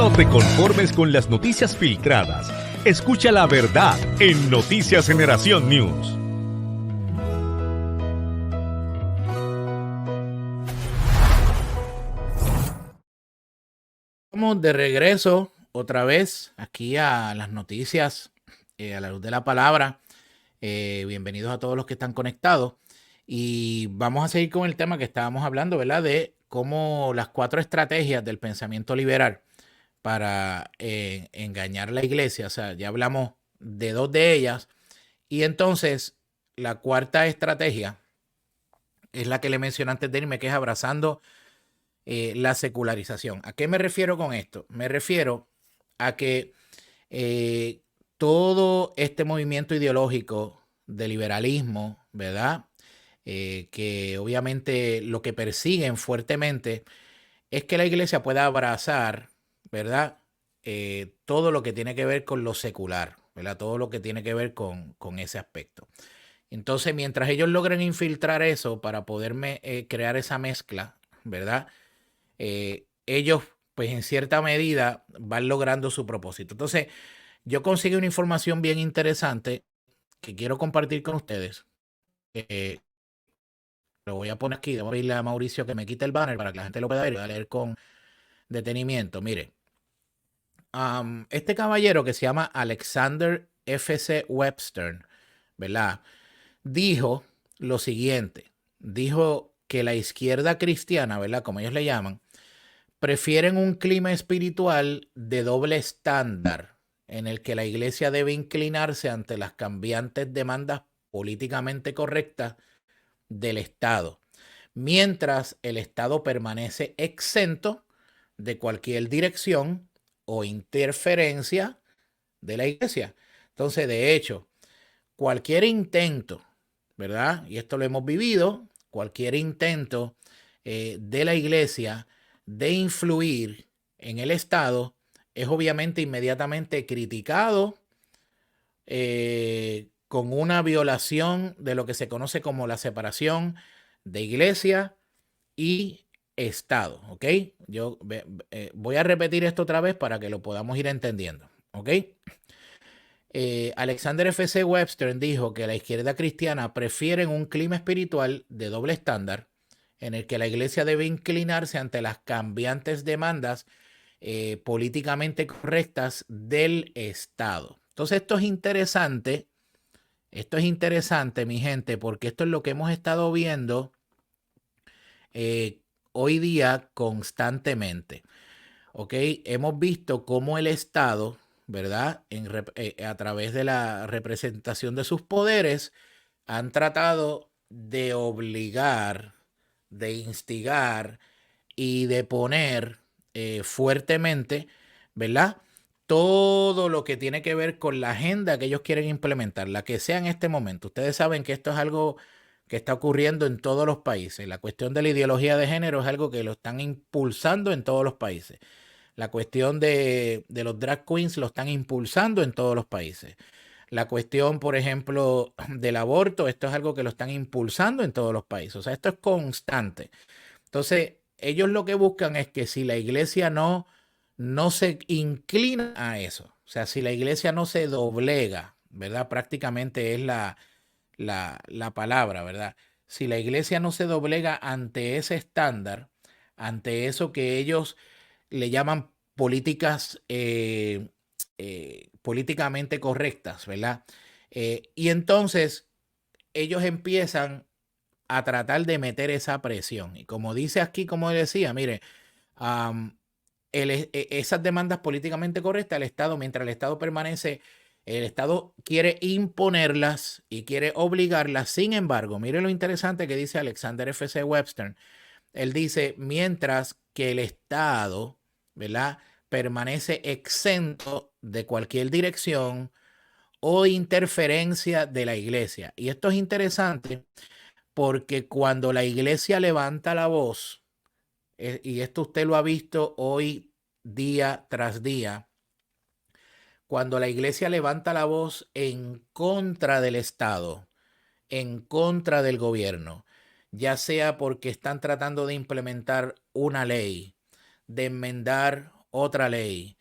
No te conformes con las noticias filtradas. Escucha la verdad en Noticias Generación News. Estamos de regreso otra vez aquí a las noticias, a la luz de la palabra. Bienvenidos a todos los que están conectados. Y vamos a seguir con el tema que estábamos hablando, ¿verdad? De cómo las 4 estrategias del pensamiento liberal para engañar a la iglesia. O sea, ya hablamos de 2 de ellas. Y entonces, la cuarta estrategia es la que le mencioné antes de irme, que es abrazando la secularización. ¿A qué me refiero con esto? Me refiero a que todo este movimiento ideológico de liberalismo, ¿verdad? Que obviamente lo que persiguen fuertemente es que la iglesia pueda abrazar, ¿verdad? Todo lo que tiene que ver con lo secular, ¿verdad? Todo lo que tiene que ver con ese aspecto. Entonces, mientras ellos logren infiltrar eso para poderme crear esa mezcla, ¿verdad? Ellos, pues en cierta medida, van logrando su propósito. Entonces, yo conseguí una información bien interesante que quiero compartir con ustedes. Lo voy a poner aquí, voy a pedirle a Mauricio que me quite el banner para que la gente lo pueda ver y voy a leer con detenimiento. Mire, este caballero que se llama Alexander F.C. Webster, ¿verdad? Dijo lo siguiente, dijo que la izquierda cristiana, ¿verdad? Como ellos le llaman, prefieren un clima espiritual de doble estándar en el que la iglesia debe inclinarse ante las cambiantes demandas políticamente correctas del Estado, mientras el Estado permanece exento de cualquier dirección o interferencia de la iglesia. Entonces, de hecho, cualquier intento, ¿verdad? Y esto lo hemos vivido, cualquier intento de la iglesia de influir en el Estado es obviamente inmediatamente criticado con una violación de lo que se conoce como la separación de iglesia y Estado, ¿ok? Yo voy a repetir esto otra vez para que lo podamos ir entendiendo, ¿ok? Alexander F.C. Webster dijo que la izquierda cristiana prefiere un clima espiritual de doble estándar en el que la iglesia debe inclinarse ante las cambiantes demandas políticamente correctas del Estado. Entonces esto es interesante, mi gente, porque esto es lo que hemos estado viendo hoy día constantemente. ¿Ok? Hemos visto cómo el Estado, ¿verdad? A través de la representación de sus poderes, han tratado de obligar, de instigar y de poner fuertemente, ¿verdad? Todo lo que tiene que ver con la agenda que ellos quieren implementar, la que sea en este momento. Ustedes saben que esto es algo que está ocurriendo en todos los países. La cuestión de la ideología de género es algo que lo están impulsando en todos los países. La cuestión de los drag queens lo están impulsando en todos los países. La cuestión, por ejemplo, del aborto, esto es algo que lo están impulsando en todos los países. O sea, esto es constante. Entonces, ellos lo que buscan es que si la iglesia no se inclina a eso, o sea, si la iglesia no se doblega, ¿verdad? Prácticamente es la palabra, ¿verdad? Si la iglesia no se doblega ante ese estándar, ante eso que ellos le llaman políticas políticamente correctas, ¿verdad? Y entonces ellos empiezan a tratar de meter esa presión. Y como dice aquí, como decía, mire, um, esas demandas políticamente correctas, el Estado, mientras el Estado permanece, el Estado quiere imponerlas y quiere obligarlas. Sin embargo, mire lo interesante que dice Alexander F.C. Webster. Él dice, mientras que el Estado, ¿verdad? Permanece exento de cualquier dirección o interferencia de la iglesia. Y esto es interesante porque cuando la iglesia levanta la voz, y esto usted lo ha visto hoy día tras día, cuando la iglesia levanta la voz en contra del Estado, en contra del gobierno, ya sea porque están tratando de implementar una ley, de enmendar otra ley,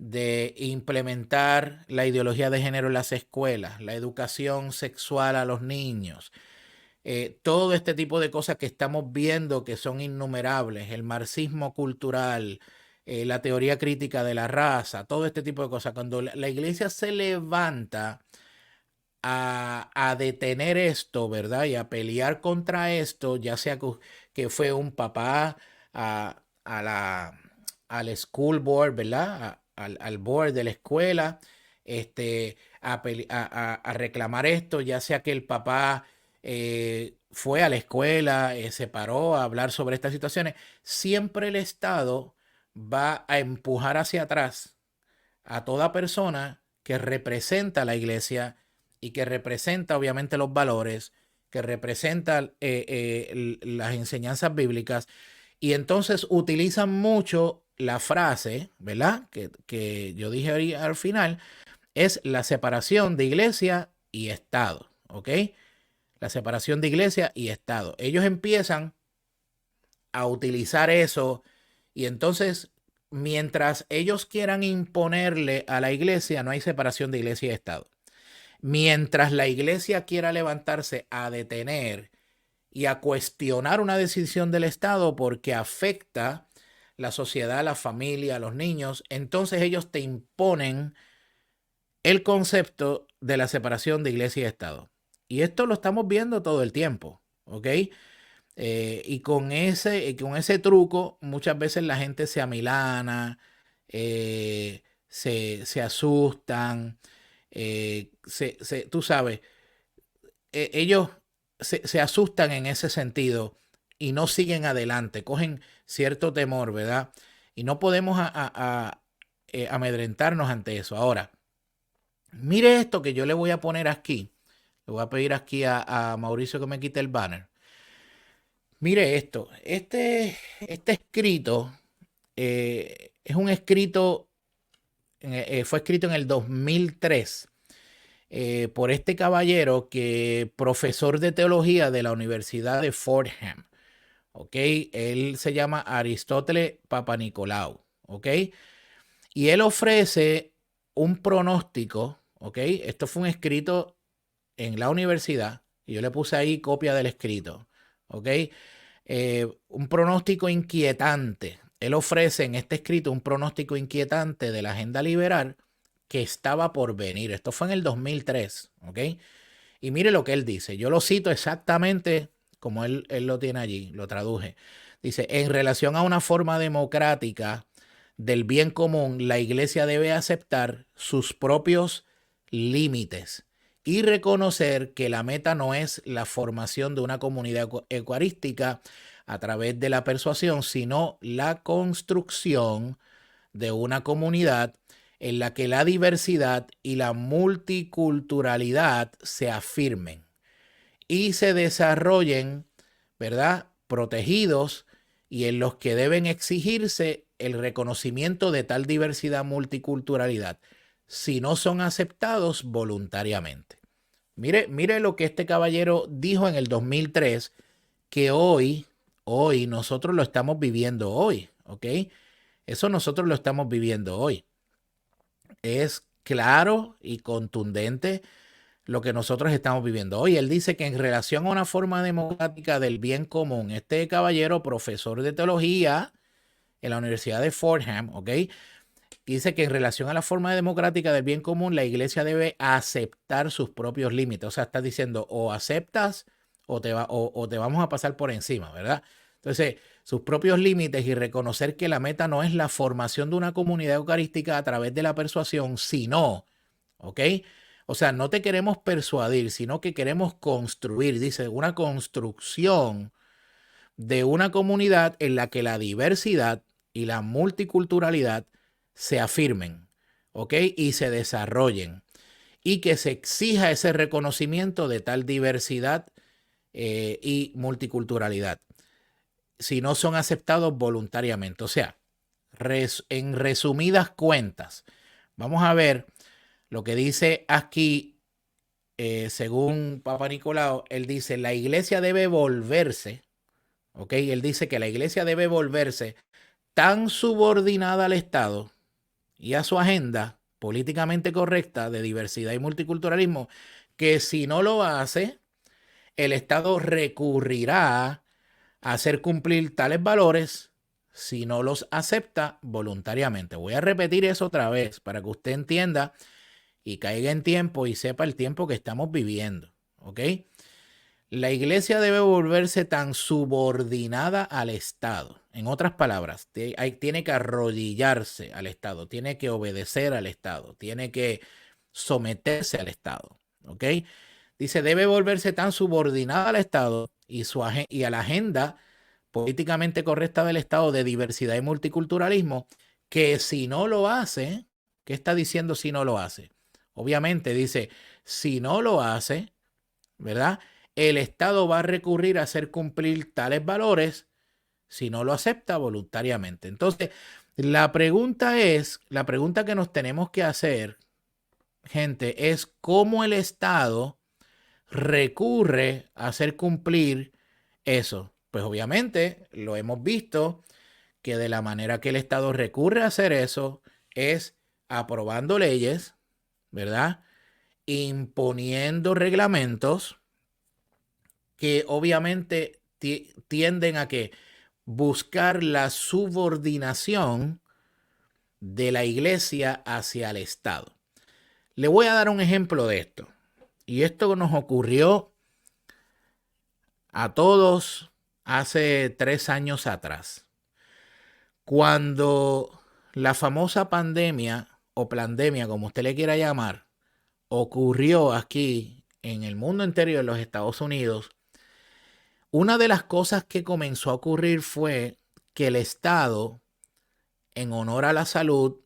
de implementar la ideología de género en las escuelas, la educación sexual a los niños, todo este tipo de cosas que estamos viendo que son innumerables, el marxismo cultural, la teoría crítica de la raza, todo este tipo de cosas. Cuando la iglesia se levanta a detener esto, ¿verdad? Y a pelear contra esto, ya sea que fue un papá a al school board, ¿verdad? Al board de la escuela, a reclamar esto, ya sea que el papá fue a la escuela, se paró a hablar sobre estas situaciones, siempre el Estado va a empujar hacia atrás a toda persona que representa a la iglesia y que representa obviamente los valores, que representa las enseñanzas bíblicas. Y entonces utilizan mucho la frase, ¿verdad? Que yo dije ahí al final, es la separación de iglesia y Estado, ¿ok? La separación de iglesia y Estado. Ellos empiezan a utilizar eso y entonces, mientras ellos quieran imponerle a la iglesia, no hay separación de iglesia y Estado. Mientras la iglesia quiera levantarse a detener y a cuestionar una decisión del Estado porque afecta la sociedad, la familia, a los niños, entonces ellos te imponen el concepto de la separación de iglesia y Estado. Y esto lo estamos viendo todo el tiempo, ¿ok? Con ese truco, muchas veces la gente se amilana, se asustan, tú sabes, ellos se asustan en ese sentido y no siguen adelante, cogen cierto temor, ¿verdad? Y no podemos amedrentarnos ante eso. Ahora, mire esto que yo le voy a poner aquí. Le voy a pedir aquí a Mauricio que me quite el banner. Mire esto. Este escrito es un escrito, fue escrito en el 2003 por este caballero que profesor de teología de la Universidad de Fordham. ¿Ok? Él se llama Aristóteles Papanicolau. ¿Ok? Y él ofrece un pronóstico. ¿Ok? Esto fue un escrito en la universidad y yo le puse ahí copia del escrito. ¿Ok? Un pronóstico inquietante. Él ofrece en este escrito un pronóstico inquietante de la agenda liberal que estaba por venir. Esto fue en el 2003, ¿ok? Y mire lo que él dice. Yo lo cito exactamente como él lo tiene allí, lo traduje. Dice, en relación a una forma democrática del bien común, la iglesia debe aceptar sus propios límites y reconocer que la meta no es la formación de una comunidad eucarística a través de la persuasión, sino la construcción de una comunidad en la que la diversidad y la multiculturalidad se afirmen y se desarrollen, ¿verdad? Protegidos y en los que deben exigirse el reconocimiento de tal diversidad multiculturalidad si no son aceptados voluntariamente. Mire lo que este caballero dijo en el 2003, que hoy nosotros lo estamos viviendo hoy, ¿ok? Eso nosotros lo estamos viviendo hoy. Es claro y contundente lo que nosotros estamos viviendo hoy. Él dice que en relación a una forma democrática del bien común, este caballero, profesor de teología en la Universidad de Fordham, ¿ok? Dice que en relación a la forma democrática del bien común, la iglesia debe aceptar sus propios límites. O sea, está diciendo o aceptas o te vamos a pasar por encima, ¿verdad? Entonces, sus propios límites y reconocer que la meta no es la formación de una comunidad eucarística a través de la persuasión, sino, ¿ok? O sea, no te queremos persuadir, sino que queremos construir, dice, una construcción de una comunidad en la que la diversidad y la multiculturalidad se afirmen, ¿ok? Y se desarrollen. Y que se exija ese reconocimiento de tal diversidad y multiculturalidad, si no son aceptados voluntariamente. O sea, en resumidas cuentas, vamos a ver lo que dice aquí, según Papa Nicolau, él dice, la iglesia debe volverse, ¿ok? Él dice que la iglesia debe volverse tan subordinada al Estado, y a su agenda políticamente correcta de diversidad y multiculturalismo, que si no lo hace, el Estado recurrirá a hacer cumplir tales valores si no los acepta voluntariamente. Voy a repetir eso otra vez para que usted entienda y caiga en tiempo y sepa el tiempo que estamos viviendo, ¿ok? La iglesia debe volverse tan subordinada al Estado. En otras palabras, tiene que arrodillarse al Estado, tiene que obedecer al Estado, tiene que someterse al Estado, ¿ok? Dice, debe volverse tan subordinada al Estado y a la agenda políticamente correcta del Estado de diversidad y multiculturalismo, que si no lo hace, ¿qué está diciendo si no lo hace? Obviamente dice, si no lo hace, ¿verdad? El Estado va a recurrir a hacer cumplir tales valores si no lo acepta voluntariamente. Entonces, la pregunta que nos tenemos que hacer, gente, es cómo el Estado recurre a hacer cumplir eso. Pues obviamente lo hemos visto que de la manera que el Estado recurre a hacer eso es aprobando leyes, ¿verdad? Imponiendo reglamentos que obviamente tienden a que buscar la subordinación de la iglesia hacia el Estado. Le voy a dar un ejemplo de esto. Y esto nos ocurrió a todos hace 3 años atrás. Cuando la famosa pandemia o plandemia, como usted le quiera llamar, ocurrió aquí en el mundo entero de los Estados Unidos, una de las cosas que comenzó a ocurrir fue que el Estado, en honor a la salud,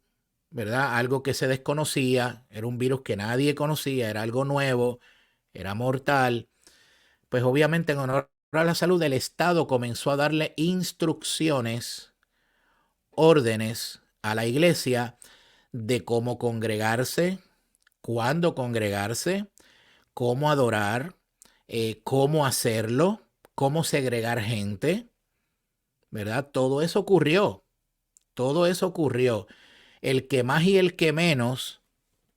¿verdad? Algo que se desconocía, era un virus que nadie conocía, era algo nuevo, era mortal, pues obviamente en honor a la salud el Estado comenzó a darle instrucciones, órdenes a la iglesia de cómo congregarse, cuándo congregarse, cómo adorar, cómo hacerlo, cómo segregar gente, ¿verdad? Todo eso ocurrió. Todo eso ocurrió. El que más y el que menos,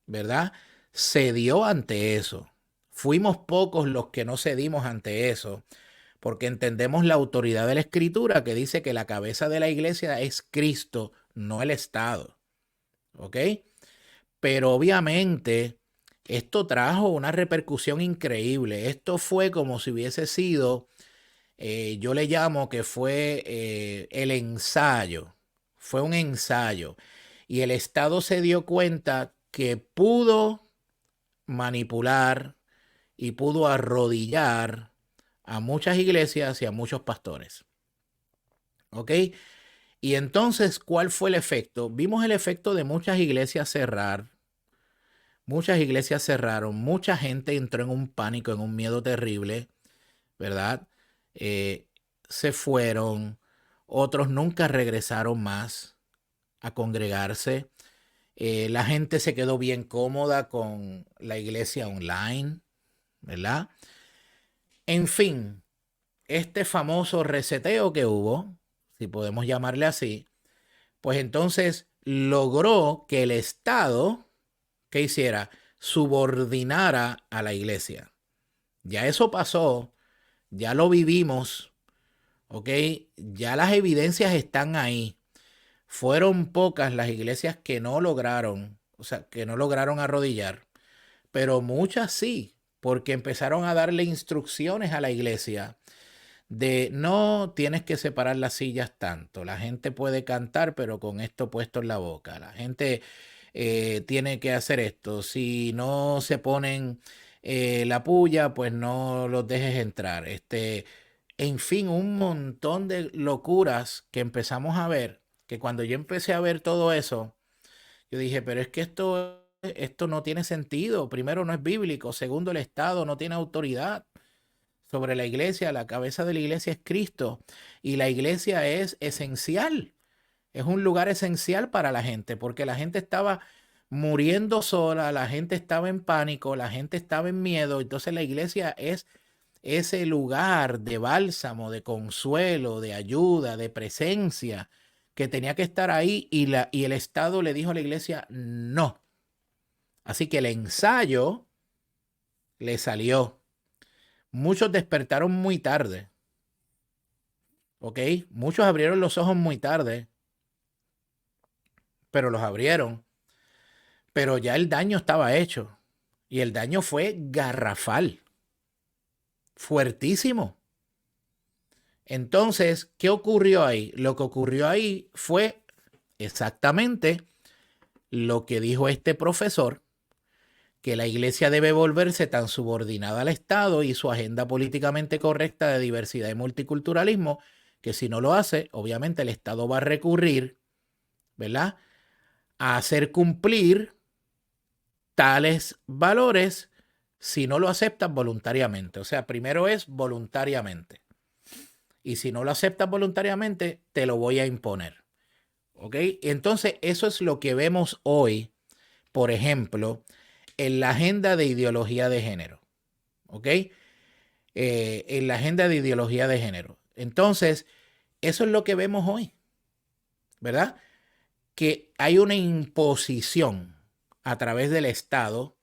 ¿verdad? Cedió ante eso. Fuimos pocos los que no cedimos ante eso, porque entendemos la autoridad de la Escritura que dice que la cabeza de la iglesia es Cristo, no el Estado. ¿Ok? Pero obviamente esto trajo una repercusión increíble. Esto fue como si hubiese sido, yo le llamo que fue el ensayo. Fue un ensayo. Y el Estado se dio cuenta que pudo manipular y pudo arrodillar a muchas iglesias y a muchos pastores. ¿Ok? Y entonces, ¿cuál fue el efecto? Vimos el efecto de muchas iglesias cerrar. Muchas iglesias cerraron. Mucha gente entró en un pánico, en un miedo terrible, ¿verdad? Se fueron. Otros nunca regresaron más a congregarse. La gente se quedó bien cómoda con la iglesia online, ¿verdad? En fin, este famoso reseteo que hubo, si podemos llamarle así, pues entonces logró que el Estado, ¿qué hiciera? Subordinara a la iglesia. Ya eso pasó, ya lo vivimos, ¿ok? Ya las evidencias están ahí. Fueron pocas las iglesias que no lograron, o sea, que no lograron arrodillar, pero muchas sí, porque empezaron a darle instrucciones a la iglesia de no tienes que separar las sillas tanto. La gente puede cantar, pero con esto puesto en la boca. La gente tiene que hacer esto. Si no se ponen la puya, pues no los dejes entrar. En fin, un montón de locuras que empezamos a ver, que cuando yo empecé a ver todo eso, yo dije, pero es que esto no tiene sentido. Primero, no es bíblico. Segundo, el Estado no tiene autoridad sobre la iglesia. La cabeza de la iglesia es Cristo y la iglesia es esencial. Es un lugar esencial para la gente porque la gente estaba muriendo sola, la gente estaba en pánico, la gente estaba en miedo. Entonces la iglesia es ese lugar de bálsamo, de consuelo, de ayuda, de presencia que tenía que estar ahí y el Estado le dijo a la iglesia no. Así que el ensayo le salió. Muchos despertaron muy tarde. ¿Ok? Muchos abrieron los ojos muy tarde, pero los abrieron. Pero ya el daño estaba hecho. Y el daño fue garrafal. Fuertísimo. Entonces, ¿qué ocurrió ahí? Lo que ocurrió ahí fue exactamente lo que dijo este profesor, que la iglesia debe volverse tan subordinada al Estado y su agenda políticamente correcta de diversidad y multiculturalismo, que si no lo hace, obviamente el Estado va a recurrir, ¿verdad?, a hacer cumplir tales valores si no lo aceptas voluntariamente. O sea, primero es voluntariamente. Y si no lo aceptas voluntariamente, te lo voy a imponer. ¿Ok? Entonces, eso es lo que vemos hoy, por ejemplo, en la agenda de ideología de género. ¿Ok? En la agenda de ideología de género. Entonces, eso es lo que vemos hoy. ¿Verdad? Que hay una imposición a través del Estado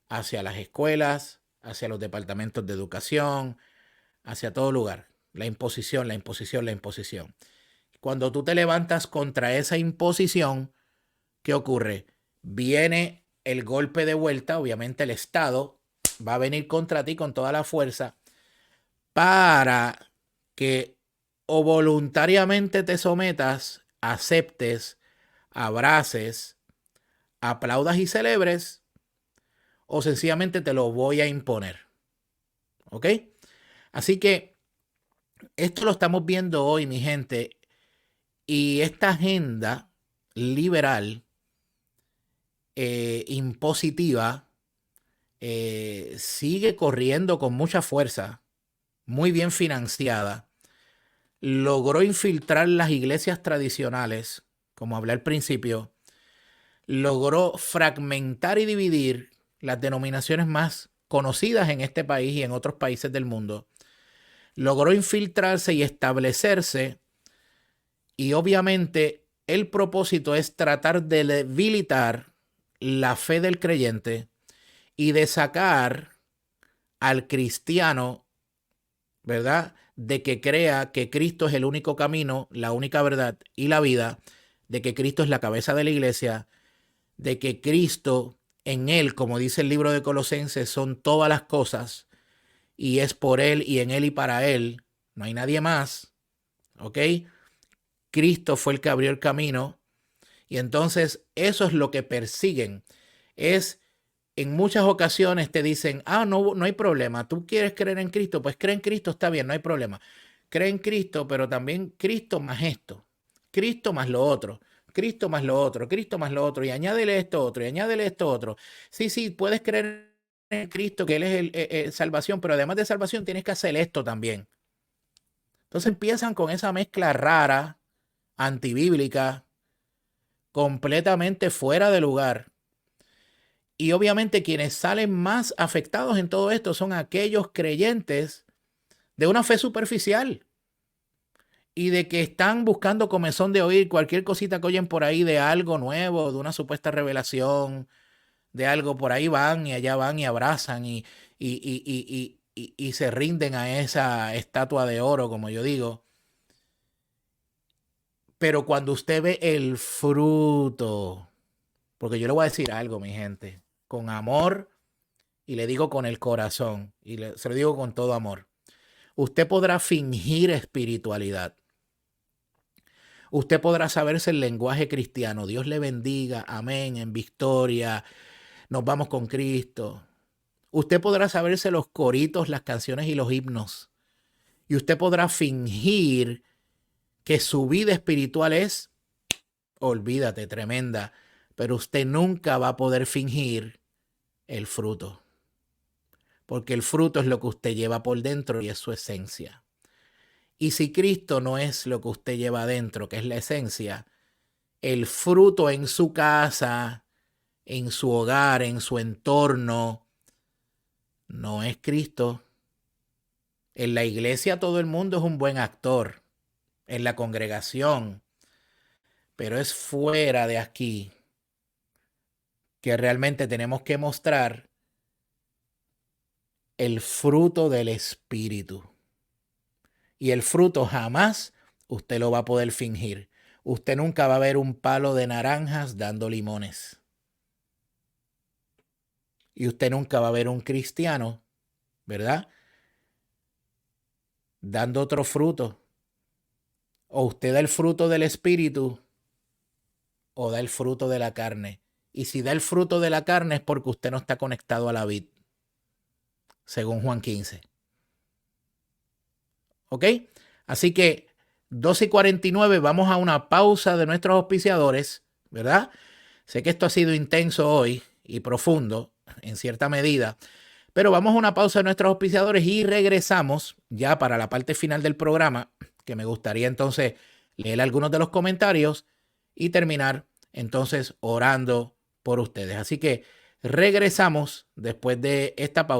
hacia las escuelas, hacia los departamentos de educación, hacia todo lugar. La imposición, la imposición, la imposición. Cuando tú te levantas contra esa imposición, ¿qué ocurre? Viene el golpe de vuelta, obviamente el Estado va a venir contra ti con toda la fuerza para que o voluntariamente te sometas, aceptes, abraces, aplaudas y celebres, o sencillamente te lo voy a imponer. ¿Ok? Así que esto lo estamos viendo hoy, mi gente, y esta agenda liberal, impositiva, sigue corriendo con mucha fuerza, muy bien financiada. Logró infiltrar las iglesias tradicionales, como hablé al principio, logró fragmentar y dividir las denominaciones más conocidas en este país y en otros países del mundo. Logró infiltrarse y establecerse, y obviamente el propósito es tratar de debilitar la fe del creyente y de sacar al cristiano, ¿verdad?, de que crea que Cristo es el único camino, la única verdad y la vida, de que Cristo es la cabeza de la iglesia, de que Cristo, en Él, como dice el libro de Colosenses, son todas las cosas, y es por Él y en Él y para Él, no hay nadie más, ¿ok? Cristo fue el que abrió el camino, y entonces eso es lo que persiguen. Es, en muchas ocasiones te dicen, no hay problema, tú quieres creer en Cristo, pues cree en Cristo, está bien, no hay problema. Cree en Cristo, pero también Cristo más esto, Cristo más lo otro. Cristo más lo otro, Cristo más lo otro, y añádele esto otro, y añádele esto otro. Sí, puedes creer en Cristo, que Él es salvación, pero además de salvación tienes que hacer esto también. Entonces empiezan con esa mezcla rara, antibíblica, completamente fuera de lugar. Y obviamente quienes salen más afectados en todo esto son aquellos creyentes de una fe superficial y de que están buscando comezón de oír cualquier cosita que oyen por ahí de algo nuevo, de una supuesta revelación, de algo. Por ahí van y allá van y abrazan y se rinden a esa estatua de oro, como yo digo. Pero cuando usted ve el fruto, porque yo le voy a decir algo, mi gente, con amor, y le digo con el corazón, y se lo digo con todo amor. Usted podrá fingir espiritualidad. Usted podrá saberse el lenguaje cristiano. Dios le bendiga, amén, en victoria, nos vamos con Cristo. Usted podrá saberse los coritos, las canciones y los himnos. Y usted podrá fingir que su vida espiritual es, olvídate, tremenda. Pero usted nunca va a poder fingir el fruto. Porque el fruto es lo que usted lleva por dentro y es su esencia. Y si Cristo no es lo que usted lleva adentro, que es la esencia, el fruto en su casa, en su hogar, en su entorno, no es Cristo. En la iglesia todo el mundo es un buen actor. En la congregación. pero es fuera de aquí que realmente tenemos que mostrar el fruto del Espíritu. Y el fruto jamás usted lo va a poder fingir. Usted nunca va a ver un palo de naranjas dando limones. Y usted nunca va a ver un cristiano, ¿verdad?, dando otro fruto. O usted da el fruto del Espíritu o da el fruto de la carne. Y si da el fruto de la carne es porque usted no está conectado a la vid, según Juan 15. ¿Ok? Así que 12:49, vamos a una pausa de nuestros auspiciadores, ¿verdad? Sé que esto ha sido intenso hoy y profundo en cierta medida, pero vamos a una pausa de nuestros auspiciadores y regresamos ya para la parte final del programa, que me gustaría entonces leer algunos de los comentarios y terminar entonces orando por ustedes. Así que regresamos después de esta pausa.